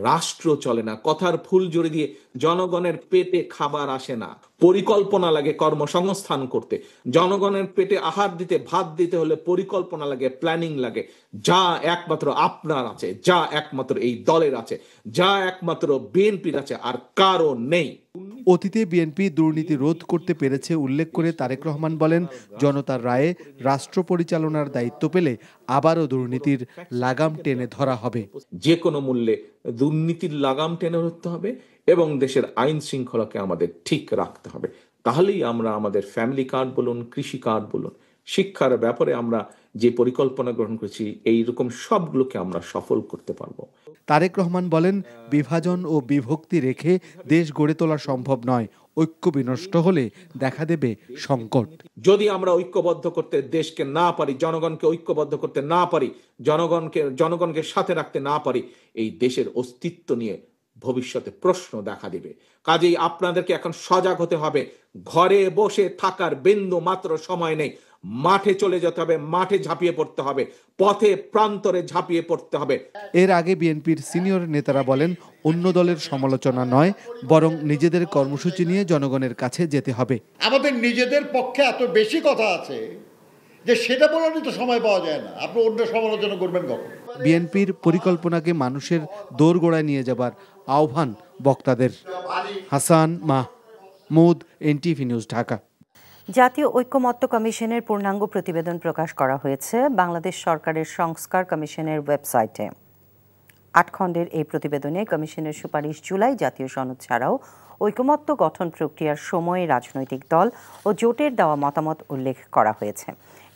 রাষ্ট্র চলে না, কথার ফুল জুড়ে দিয়ে জনগণের পেটে খাবার আসে না। পরিকল্পনা লাগে কর্মসংস্থান করতে, জনগণের পেটে আহার দিতে, ভাত দিতে হলে পরিকল্পনা লাগে, প্ল্যানিং লাগে, যা একমাত্র আপনার আছে, যা একমাত্র এই দলের আছে, যা একমাত্র বিএনপির আছে, আর কারো নেই। অতীতে বিএনপি দুর্নীতি রোধ করতে পেরেছে উল্লেখ করে তারেক রহমান বলেন, জনতার রায়ে রাষ্ট্র পরিচালনার দায়িত্ব পেলে আবারও দুর্নীতির লাগাম টেনে ধরা হবে। যে কোনো মূল্যে দুর্নীতির লাগাম টেনে ধরতে হবে এবং দেশের আইন শৃঙ্খলাকে আমাদের ঠিক রাখতে হবে। তাহলেই আমরা আমাদের ফ্যামিলি কার্ড বলুন, কৃষি কার্ড বলুন, শিক্ষার ব্যাপারে আমরা যে পরিকল্পনা গ্রহণ করেছি, এইরকম সবগুলোকে আমরা সফল করতে পারবো। তারেক রহমান বলেন, বিভাজন ও বিভক্তি রেখে দেশ গড়ে তোলা সম্ভব নয়। ঐক্য বিনষ্ট হলে দেখা দেবে সংকট। যদি আমরা ঐক্যবদ্ধ করতে দেশকে না পারি, জনগণকে ঐক্যবদ্ধ করতে না পারি, জনগণকে সাথে রাখতে না পারি, এই দেশের অস্তিত্ব নিয়ে ভবিষ্যতে প্রশ্ন দেখা দিবে। কাজেই আপনাদেরকে এখন সজাগ হতে হবে। ঘরে বসে থাকার বিন্দু মাত্র সময় নেই। মাঠে চলে যেতে হবে, মাঠে ঝাঁপিয়ে পড়তে হবে, পথে প্রান্তরে ঝাঁপিয়ে পড়তে হবে। এর আগে বিএনপির সিনিয়র নেতারা বলেন, অন্য দলের সমালোচনা নয়, বরং নিজেদের কর্মসূচি নিয়ে জনগণের কাছে যেতে হবে। আমাদের নিজেদের পক্ষে এত বেশি কথা আছে যে সেটা বলারই তো সময় পাওয়া যায় না। আপনি অন্য সমালোচনা করবেন কখন? বিএনপির পরিকল্পনাকে মানুষের দোরগোড়ায় নিয়ে যাবার আহ্বান বক্তাদের। Hasan Mahmud, NTV news, Dhaka. জাতীয় ঐকমত্য কমিশনের পূর্ণাঙ্গ প্রতিবেদন প্রকাশ করা হয়েছে বাংলাদেশ সরকারের সংস্কার কমিশনের ওয়েবসাইটে। ৮ খণ্ডের এই প্রতিবেদনে কমিশনের সুপারিশ, জুলাই জাতীয় সনদ ছাড়াও ঐকমত্য গঠন প্রক্রিয়ার সময়ে রাজনৈতিক দল ও জোটের দেওয়া মতামত উল্লেখ করা হয়েছে।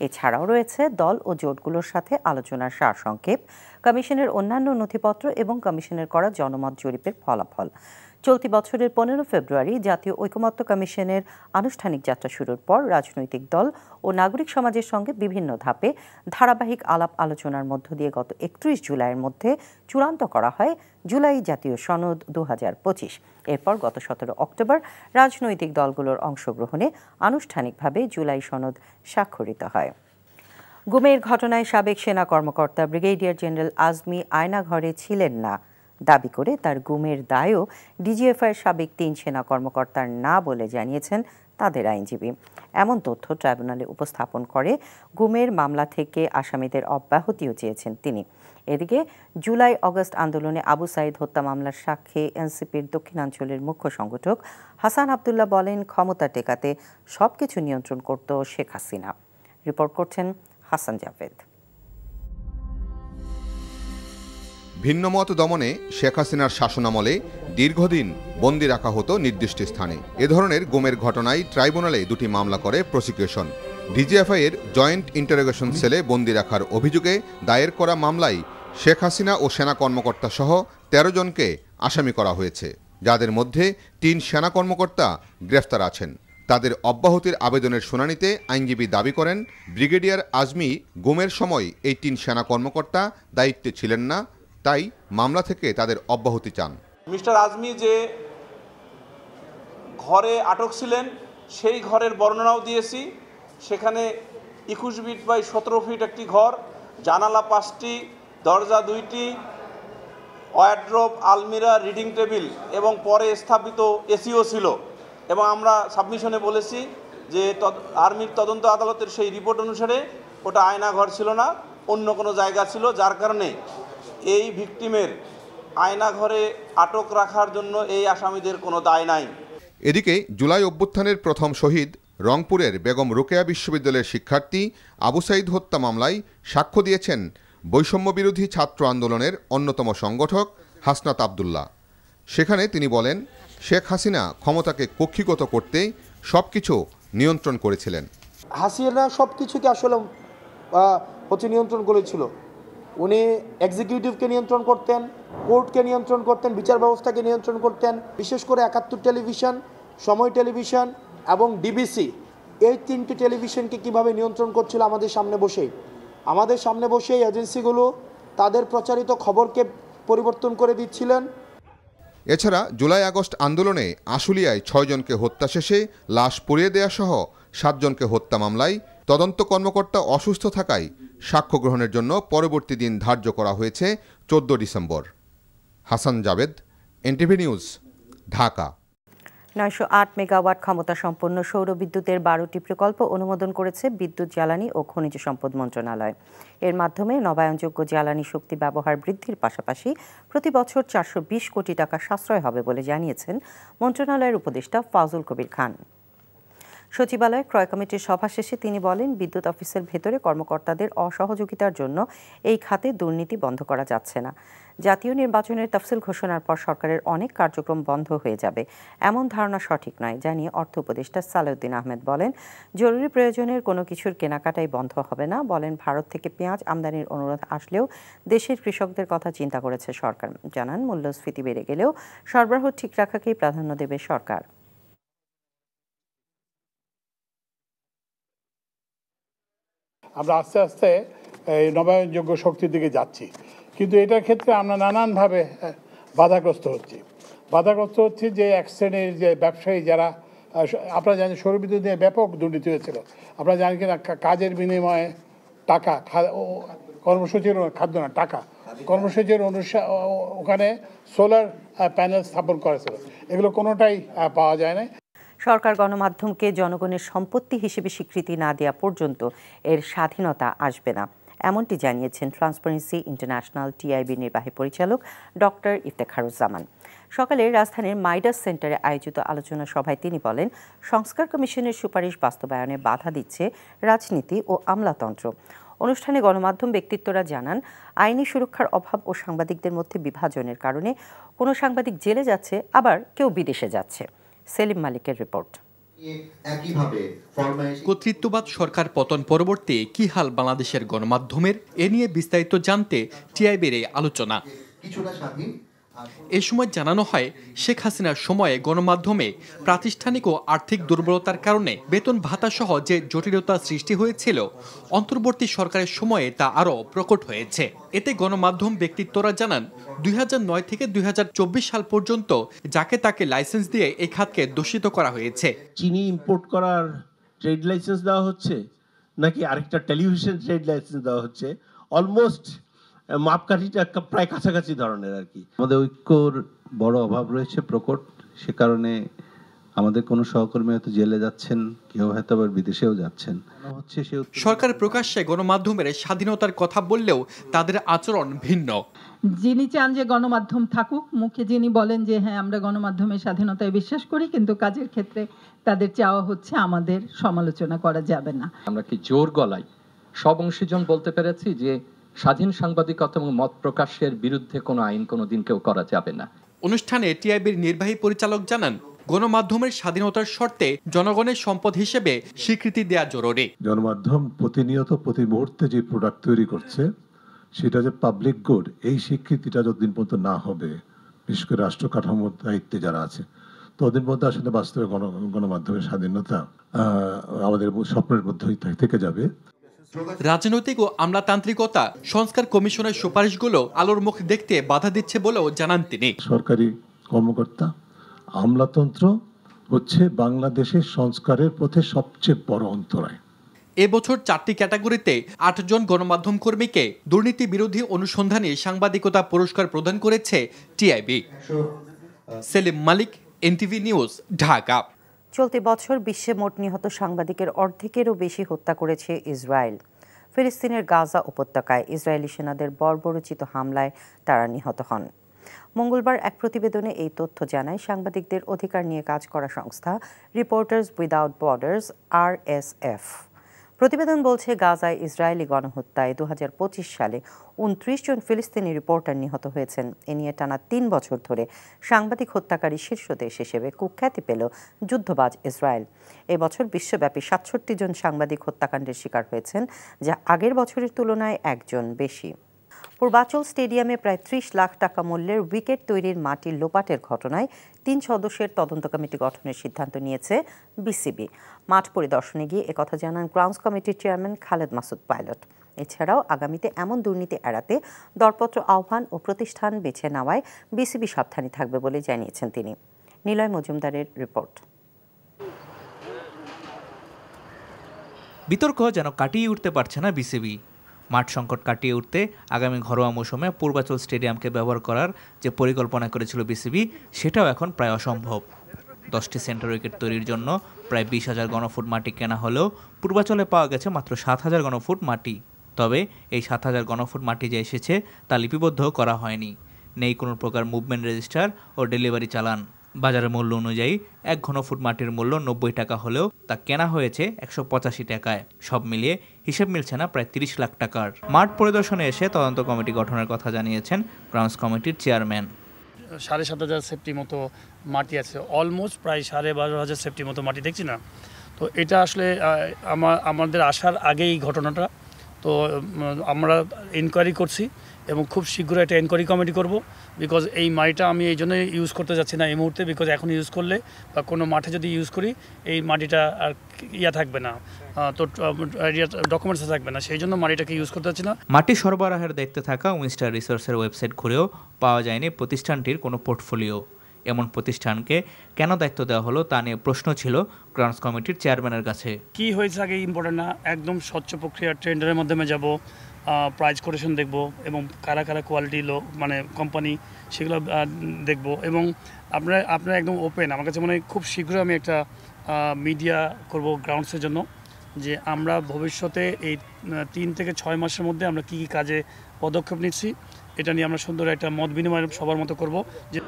এছাড়াও রয়েছে দল ও জোটগুলোর সাথে আলোচনার সারসংক্ষেপ, কমিশনের অন্যান্য নথিপত্র এবং কমিশনের করা জনমত জরিপের ফলাফল। চলতি বছরের 15 ফেব্রুয়ারি জাতীয় ঐকমত্য কমিশনের আনুষ্ঠানিক যাত্রা শুরুর পর রাজনৈতিক দল ও নাগরিক সমাজের সঙ্গে বিভিন্ন ধাপে ধারাবাহিক আলাপ আলোচনার মধ্য দিয়ে গত 31 জুলাইয়ের মধ্যে চূড়ান্ত করা হয় জুলাই জাতীয় সনদ 2025। এরপর গত 17 অক্টোবর রাজনৈতিক দলগুলোর অংশগ্রহণে আনুষ্ঠানিকভাবে জুলাই সনদ স্বাক্ষরিত হয়। গুমের ঘটনায় সাবেক সেনা কর্মকর্তা ব্রিগেডিয়ার জেনারেল আজমি আয়নাঘরে ছিলেন না দাবি করে তার গুমের দায়ও ডিজিএফআইয়ের সাবেক 3 সেনা কর্মকর্তার না বলে জানিয়েছেন তাদের আইনজীবী। এমন তথ্য ট্রাইব্যুনালে উপস্থাপন করে গুমের মামলা থেকে আসামিদের অব্যাহতিও চেয়েছেন তিনি। এদিকে জুলাই অগস্ট আন্দোলনে আবু সাইদ হত্যা মামলার সাক্ষী এনসিপির দক্ষিণাঞ্চলের মুখ্য সংগঠক হাসান আবদুল্লাহ বলেন, ক্ষমতা টেকাতে সবকিছু নিয়ন্ত্রণ করত শেখ হাসিনা। রিপোর্ট করছেন হাসান জাভেদ। ভিন্নমত দমনে শেখ হাসিনার শাসনামলে দীর্ঘদিন বন্দী রাখা হতো নির্দিষ্ট স্থানে। এ ধরনের গুমের ঘটনায় ট্রাইব্যুনালে 2টি মামলা করে প্রসিকিউশন। ডিজিএফআইয়ের জয়েন্ট ইন্টারোগেশন সেলে বন্দী রাখার অভিযোগে দায়ের করা মামলায় শেখ হাসিনা ও সেনা কর্মকর্তা সহ 13 জনকে আসামি করা হয়েছে, যাদের মধ্যে 3 সেনা কর্মকর্তা গ্রেফতার আছেন। তাদের অব্যাহতির আবেদনের শুনানিতে আইনজীবী দাবি করেন, ব্রিগেডিয়ার আজমি গুমের সময় এই 3 সেনা কর্মকর্তা দায়িত্বে ছিলেন না, তাই মামলা থেকে তাদের অব্যাহতি চান। মিস্টার আজমি যে ঘরে আটক ছিলেন সেই ঘরের বর্ণনাও দিয়েছি। সেখানে 21 ফিট বাই 17 ফিট একটি ঘর, জানালা 5টি, দরজা 2টি, ওয়ার্ড্রোব, আলমিরা, রিডিং টেবিল এবং পরে স্থাপিত এসিও ছিল। এবং আমরা সাবমিশনে বলেছি যে আর্মির তদন্ত আদালতের সেই রিপোর্ট অনুসারে ওটা আয়না ঘর ছিল না, অন্য কোনো জায়গা ছিল, যার কারণে এই ভিকটিমের আয়না ঘরে আটক রাখার জন্য এই আসামিদের কোনো দায় নাই। এদিকে জুলাই অভ্যুত্থানের প্রথম শহীদ রংপুরের বেগম রোকেয়া বিশ্ববিদ্যালয়ের শিক্ষার্থী আবু সাইদ হত্যা মামলায় সাক্ষ্য দিয়েছেন বৈষম্য বিরোধী ছাত্র আন্দোলনের অন্যতম সংগঠক হাসনাত আবদুল্লাহ। সেখানে তিনি বলেন, শেখ হাসিনা ক্ষমতাকে কক্ষিগত করতে সবকিছু নিয়ন্ত্রণ করেছিলেন। হাসিনা সব কিছুকে আসলে নিয়ন্ত্রণ করেছিল। উনি এক্সিকিউটিভকে নিয়ন্ত্রণ করতেন, কোর্টকে নিয়ন্ত্রণ করতেন, বিচার ব্যবস্থাকে নিয়ন্ত্রণ করতেন। বিশেষ করে 71 টেলিভিশন, সময় টেলিভিশন এবং ডিবিসি, এই 3টি টেলিভিশনকে কিভাবে নিয়ন্ত্রণ করছিল আমাদের সামনে বসেই এজেন্সিগুলো তাদের প্রচারিত খবরকে পরিবর্তন করে দিচ্ছিলেন। এছাড়া জুলাই আগস্ট আন্দোলনে আশুলিয়ায় 6 জনকে হত্যা শেষে লাশ পুড়িয়ে দেয়া সহ 7 জনকে হত্যা মামলায় তদন্ত কর্মকর্তা অসুস্থ থাকায় সাক্ষ্য গ্রহণের জন্য পরবর্তী দিন ধার্য করা হয়েছে 14 December. Hasan Jabed, NTV news, Dhaka. 908 megawatt ক্ষমতা সম্পন্ন সৌর বিদ্যুতের 12টি প্রকল্প অনুমোদন করেছে বিদ্যুৎ, জ্বালানি ও খনিজ সম্পদ মন্ত্রণালয়। এর মাধ্যমে নবায়নযোগ্য জ্বালানি শক্তি ব্যবহার বৃদ্ধির পাশাপাশি প্রতি বছর 420 কোটি টাকা সাশ্রয় হবে বলে জানিয়েছেন মন্ত্রণালয়ের উপদেষ্টা ফাজুল কবির খান। সচিবালয়ে ক্রয় কমিটির সভা শেষে তিনি বলেন, বিদ্যুৎ অফিসের ভেতরে কর্মকর্তাদের অসহযোগিতার জন্য এই খাতে দুর্নীতি বন্ধ করা যাচ্ছে না। জাতীয় নির্বাচনের তফসিল ঘোষণার পর সরকারের অনেক কার্যক্রম বন্ধ হয়ে যাবে, এমন ধারণা সঠিক নয় জানিয়ে অর্থ উপদেষ্টা সালেউদ্দিন আহমেদ বলেন, জরুরি প্রয়োজনের কোনো কিছুর কেনাকাটাই বন্ধ হবে না। বলেন, ভারত থেকে পেঁয়াজ আমদানির অনুরোধ আসলেও দেশের কৃষকদের কথা চিন্তা করেছে সরকার। জানান, মূল্যস্ফীতি বেড়ে গেলেও সরবরাহ ঠিক রাখাকেই প্রাধান্য দেবে সরকার। আমরা আস্তে আস্তে এই নবায়নযোগ্য শক্তির দিকে যাচ্ছি, কিন্তু এটার ক্ষেত্রে আমরা নানানভাবে বাধাগ্রস্ত হচ্ছি যে এক শ্রেণীর যে ব্যবসায়ী যারা, আপনারা জানেন সৌরবিদ্যুৎ নিয়ে ব্যাপক দুর্নীতি হয়েছিল, আপনারা জানেন কিনা, কাজের বিনিময়ে টাকা, কর্মসূচির খাদ্য না টাকা, কর্মসূচির ওখানে সোলার প্যানেল স্থাপন করেছিল, এগুলো কোনোটাই পাওয়া যায় না। সরকার গণমাধ্যমকে জনগণের সম্পত্তি হিসেবে স্বীকৃতি না দেওয়া পর্যন্ত এর স্বাধীনতা আসবে না, এমনটি জানিয়েছেন ট্রান্সপারেন্সি ইন্টারন্যাশনাল টিআইবি নির্বাহী পরিচালক ডক্টর ইফতেখারুজ্জামান। সকালে রাজধানীর মাইডাস সেন্টারে আয়োজিত আলোচনা সভায় তিনি বলেন, সংস্কার কমিশনের সুপারিশ বাস্তবায়নে বাধা দিচ্ছে রাজনীতি ও আমলাতন্ত্র। অনুষ্ঠানে গণমাধ্যম ব্যক্তিত্বরা জানান, আইনি সুরক্ষার অভাব ও সাংবাদিকদের মধ্যে বিভাজনের কারণে কোনো সাংবাদিক জেলে যাচ্ছে, আবার কেউ বিদেশে যাচ্ছে। সেলিম মালিকের রিপোর্ট। কর্তৃত্ববাদ সরকার পতন পরবর্তী কি হাল বাংলাদেশের গণমাধ্যমের, এ নিয়ে বিস্তারিত জানতে টিআইবির এই আলোচনা। এ সময় জানানো হয়, শেখ হাসিনার সময়ে গণমাধ্যমে প্রাতিষ্ঠানিক ও আর্থিক দুর্বলতার কারণে বেতন ভাতা সহ যে জটিলতা সৃষ্টি হয়েছিল, অন্তর্বর্তী সরকারের সময়ে তা আরও প্রকট হয়েছে। এতে গণমাধ্যম ব্যক্তিত্বরা জানান, 2009 থেকে 2024 সাল পর্যন্ত যাকে তাকে লাইসেন্স দিয়ে এই খাতকে দূষিত করা হয়েছে। চিনি ইম্পোর্ট করার ট্রেড লাইসেন্স দেওয়া হচ্ছে, নাকি আরেকটা টেলিভিশন ট্রেড লাইসেন্স দেওয়া হচ্ছে, অলমোস্ট মাপকাঠিটা প্রায় কাছাকাছি ধরনের আর কি। আমাদের ঐক্যর বড় অভাব রয়েছে প্রকট, সে কারণে আমাদের কোনো সহকর্মী হয়তো জেলে যাচ্ছেন, কেউ হয়তো আবার বিদেশেও যাচ্ছেন। সরকার প্রকাশ্যে গণমাধ্যমের স্বাধীনতার কথা বললেও তাদের আচরণ ভিন্ন। যিনি চান যে গণমাধ্যম থাকুক, মুখে যিনি বলেন যে হ্যাঁ আমরা গণমাধ্যমের স্বাধীনতায় বিশ্বাস করি, কিন্তু কাজের ক্ষেত্রে তাদের চাওয়া হচ্ছে আমাদের সমালোচনা করা যাবে না। আমরা কি জোর গলায় সব অংশীজন বলতে পেরেছি যে স্বাধীন সাংবাদিকতা এবং মত প্রকাশের বিরুদ্ধে কোনো আইন কোনোদিন কেউ করা যাবে না। অনুষ্ঠানে টিআইবির নির্বাহী পরিচালক জানান, গণমাধ্যমের স্বাধীনতার শর্তে জনগণের সম্পদ হিসেবে স্বীকৃতি দেওয়া জরুরি। গণমাধ্যম প্রতিনিয়ত প্রতি মুহূর্তে যে প্রোডাক্ট তৈরি করছে, সেটা যে পাবলিক গুড, এই স্বীকৃতিটা যতদিন পর্যন্ত না হবে, বিশেষ করে রাষ্ট্র কাঠামোর দায়িত্বে যারা আছে, ততদিন মধ্যে আসলে বাস্তবে গণমাধ্যমের স্বাধীনতা আমাদের স্বপ্নের মধ্যেই থেকে যাবে। রাজনৈতিক ও আমলাতান্ত্রিকতা সংস্কার কমিশনের সুপারিশগুলো আলোর মুখ দেখতে বাধা দিচ্ছে বলেও জানান তিনি। সরকারি কর্মকর্তা, আমলাতন্ত্র হচ্ছে বাংলাদেশের সংস্কারের পথে সবচেয়ে বড় অন্তরায়। এবছর 4টি ক্যাটাগরিতে 8 জন গণমাধ্যম কর্মীকে দুর্নীতি বিরোধী অনুসন্ধানী সাংবাদিকতা পুরস্কার প্রদান করেছে টিআইবি। সেলিম মালিক, এনটিভি নিউজ, ঢাকা। চলতি বছর বিশ্বে মোট নিহত সাংবাদিকের অর্ধেকেরও বেশি হত্যা করেছে ইসরায়েল। ফিলিস্তিনের গাজা উপত্যকায় ইসরায়েলি সেনাদের বর্বরোচিত হামলায় তারা নিহত হন। মঙ্গলবার এক প্রতিবেদনে এই তথ্য জানায় সাংবাদিকদের অধিকার নিয়ে কাজ করা সংস্থা রিপোর্টার্স উইদাউট বর্ডার্স RSF। প্রতিবেদন বলছে, গাজায় ইসরায়েলি গণহত্যায় 2025 সালে 29 জন ফিলিস্তিনি রিপোর্টার নিহত হয়েছেন। এ নিয়ে টানা 3 বছর ধরে সাংবাদিক হত্যাকারী শীর্ষ দেশ হিসেবে কুখ্যাতি পেল যুদ্ধবাজ ইসরায়েল। এবছর বিশ্বব্যাপী 67 জন সাংবাদিক হত্যাকাণ্ডের শিকার হয়েছেন, যা আগের বছরের তুলনায় 1 জন বেশি। পূর্বাচল স্টেডিয়ামে প্রায় 30 লাখ টাকা মূল্যের উইকেট তৈরির মাটির লোপাটের ঘটনায় 3 সদস্যের তদন্ত কমিটি গঠনের সিদ্ধান্ত নিয়েছে বিসিবি। মাঠ পরিদর্শনে গিয়ে একথা জানান গ্রাউন্ডস কমিটির চেয়ারম্যান খালেদ মাসুদ পাইলট। এছাড়াও আগামীতে এমন দুর্নীতি এড়াতে দরপত্র আহ্বান ও প্রতিষ্ঠান বেছে নেওয়ায় বিসিবি সাবধানী থাকবে বলে জানিয়েছেন তিনি। নিলয় মজুমদারের রিপোর্ট। বিতর্ক যেন কাটিয়ে উঠতে পারছে না বিসিবি। মাঠ সংকট কাটিয়ে উঠতে আগামী ঘরোয়া মৌসুমে পূর্বাচল স্টেডিয়ামকে ব্যবহার করার যে পরিকল্পনা করেছিল বিসিবি, সেটাও এখন প্রায় অসম্ভব। 10টি সেন্টার উইকেট তৈরির জন্য প্রায় 20,000 ঘনফুট মাটি কেনা হলেও পূর্বাচলে পাওয়া গেছে মাত্র 7,000 ঘনফুট মাটি। তবে এই 7,000 ঘনফুট মাটি যে এসেছে তা লিপিবদ্ধ করা হয়নি। নেই কোনো প্রকার মুভমেন্ট রেজিস্টার ও ডেলিভারি চালান। বাজারের মূল্য অনুযায়ী 1 ঘনফুট মাটির মূল্য 90 টাকা হলেও তা কেনা হয়েছে 185 টাকায়। সব মিলিয়ে হিসেব মিলছে না প্রায় 30 লাখ টাকার। মাঠ পরিদর্শনে এসে তদন্ত কমিটি গঠনের কথা জানিয়েছেন গ্রাউন্ডস কমিটির চেয়ারম্যান। 7,500 সেফটি মতো মাটি আছে, অলমোস্ট প্রায় 12,500 সেফটি মতো মাটি দেখছি না। তো এটা আসলে আমাদের আসার আগেই ঘটনাটা, তো আমরা এনকোয়ারি করছি এবং খুব শীঘ্রই একটা এনকোয়ারি কমিটি করব। বিকজ এই মাটিটা আমি এই জন্য ইউজ করতে যাচ্ছি না এই মুহূর্তে, বিকজ এখন ইউজ করলে বা কোনো মাঠে যদি ইউজ করি এই মাটিটা আর থাকবে না, তো ডকুমেন্টস থাকবে না, সেই জন্য মাটিটাকে ইউজ করতে যাচ্ছি না। মাটি সরবরাহের দায়িত্বে থাকা উইনস্টার রিসোর্সের ওয়েবসাইট ঘুরেও পাওয়া যায়নি প্রতিষ্ঠানটির কোনো পোর্টফোলিও। এমন প্রতিষ্ঠানকে কেন দায়িত্ব দেওয়া হলো তা নিয়ে প্রশ্ন ছিল গ্রাউন্ডস কমিটির চেয়ারম্যানের কাছে। কি হয়েছে আগে ইম্পর্টেন্ট না, একদম স্বচ্ছ প্রক্রিয়া, টেন্ডারের মাধ্যমে যাব, প্রাইস কোটেশন দেখব এবং কারা কারা কোয়ালিটি মানে কোম্পানি সেগুলো দেখব। এবং আপনারা একদম ওপেন। আমার কাছে মনে হয় খুব শীঘ্রই আমি একটা মিডিয়া করব গ্রাউন্ডসের জন্য, যে আমরা ভবিষ্যতে এই 3 থেকে 6 মাসের মধ্যে আমরা কী কী কাজে পদক্ষেপ নিচ্ছি এটা নিয়ে আমরা সুন্দর একটা মত বিনিময় সবার মতো করব। যে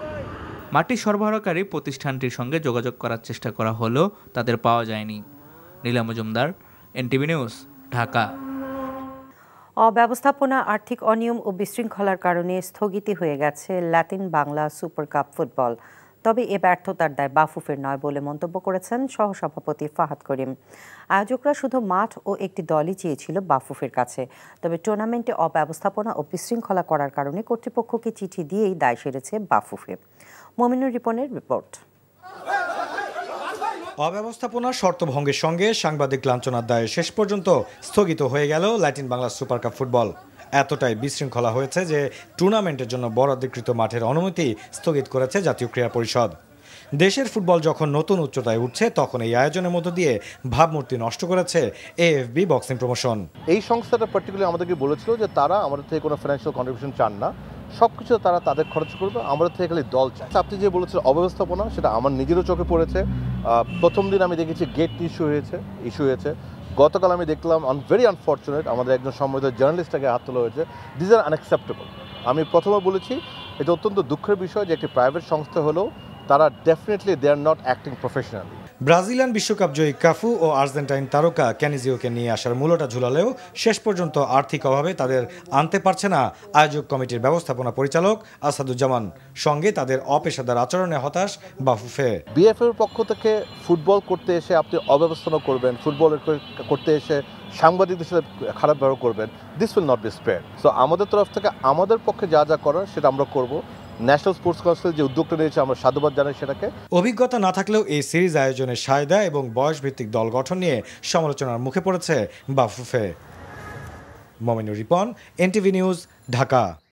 মাটি সরবরাহকারী প্রতিষ্ঠানটির সঙ্গে যোগাযোগ করার চেষ্টা করা হলেও তাদের পাওয়া যায়নি। নীলা মজুমদার, এনটিভি নিউজ, ঢাকা। অব্যবস্থাপনা, আর্থিক অনিয়ম ও বিশৃঙ্খলার কারণে স্থগিত হয়ে গেছে Latin Bangla super cup football. তবে এ ব্যর্থতার দায় বাফুফের নয় বলে মন্তব্য করেছেন সহসভাপতি ফাহাদ করিম। আয়োজকরা শুধু মাঠ ও একটি দলই চেয়েছিল বাফুফের কাছে। তবে টুর্নামেন্টে অব্যবস্থাপনা ও বিশৃঙ্খলা করার কারণে কর্তৃপক্ষকে চিঠি দিয়েই দায় সেরেছে বাফুফে। মমিনুর রিপনের রিপোর্ট। অব্যবস্থাপনা শর্তভঙ্গের সঙ্গে সাংবাদিক লাঞ্ছনার দায়ে শেষ পর্যন্ত স্থগিত হয়ে গেল Latin Bangla super cup football. এতটাই বিশৃঙ্খলা হয়েছে যে টুর্নামেন্টের জন্য বরাদ্দকৃত মাঠের অনুমতি স্থগিত করেছে জাতীয় ক্রীড়া পরিষদ। দেশের ফুটবল যখন নতুন উচ্চতায় উঠছে তখন এই আয়োজনের মধ্য দিয়ে ভাবমূর্তি নষ্ট করেছে এএফবি বক্সিং প্রমোশন। এই সংস্থাটা পার্টিকুলারলি আমাদেরকে বলেছিল যে তারা আমাদের থেকে কোনো ফিনান্সিয়াল কন্ট্রিবিউশন চান না, সব কিছু তারা তাদের খরচ করবে, আমাদের থেকে খালি দল চায়। আপনি যে বলেছেন অব্যবস্থাপনা, সেটা আমার নিজেরও চোখে পড়েছে। প্রথম দিন আমি দেখেছি গেট ইস্যু হয়েছে। গতকাল আমি দেখলাম ভেরি আনফর্চুনেট আমাদের একজন সম্মানিত জার্নালিস্টটাকে হাত তোলা হয়েছে। This are unacceptable. আমি প্রথমে বলেছি এটা অত্যন্ত দুঃখের বিষয় যে একটি প্রাইভেট সংস্থা হলেও তারা definitely they are not acting professionally. Brazilian বিশ্বকাপ জয়ী কাফু ও আর্জেন্টাইন তারকা ক্যানিজিওকে নিয়ে আসার মূলটা ঝুলালেও শেষ পর্যন্ত আর্থিক অভাবে তাদের আনতে পারছে না আয়োজক কমিটির ব্যবস্থাপনা পরিচালক আসাদুজ্জামান। সঙ্গে তাদের অপেশাদার আচরণে হতাশ বাফুফে। বিএফএর পক্ষ থেকে ফুটবল করতে এসে আপনি অব্যবস্থাপনা করবেন, ফুটবল করতে এসে সাংবাদিকদের সাথে খারাপ ব্যবহার করবেন, this will not be spread. So আমাদের তরফ থেকে আমাদের পক্ষে যা যা করার সেটা আমরা করব। ন্যাশনাল স্পোর্টস কাউন্সিল যে উদ্যোগটা নিয়েছে আমরা সাধুবাদ জানাই সেটাকে। অভিজ্ঞতা না থাকলেও এই সিরিজ আয়োজনের সায়দা এবং বয়সভিত্তিক দল গঠন নিয়ে সমালোচনার মুখে পড়েছে বাফুফে। Mominur Ripon, NTV news, Dhaka.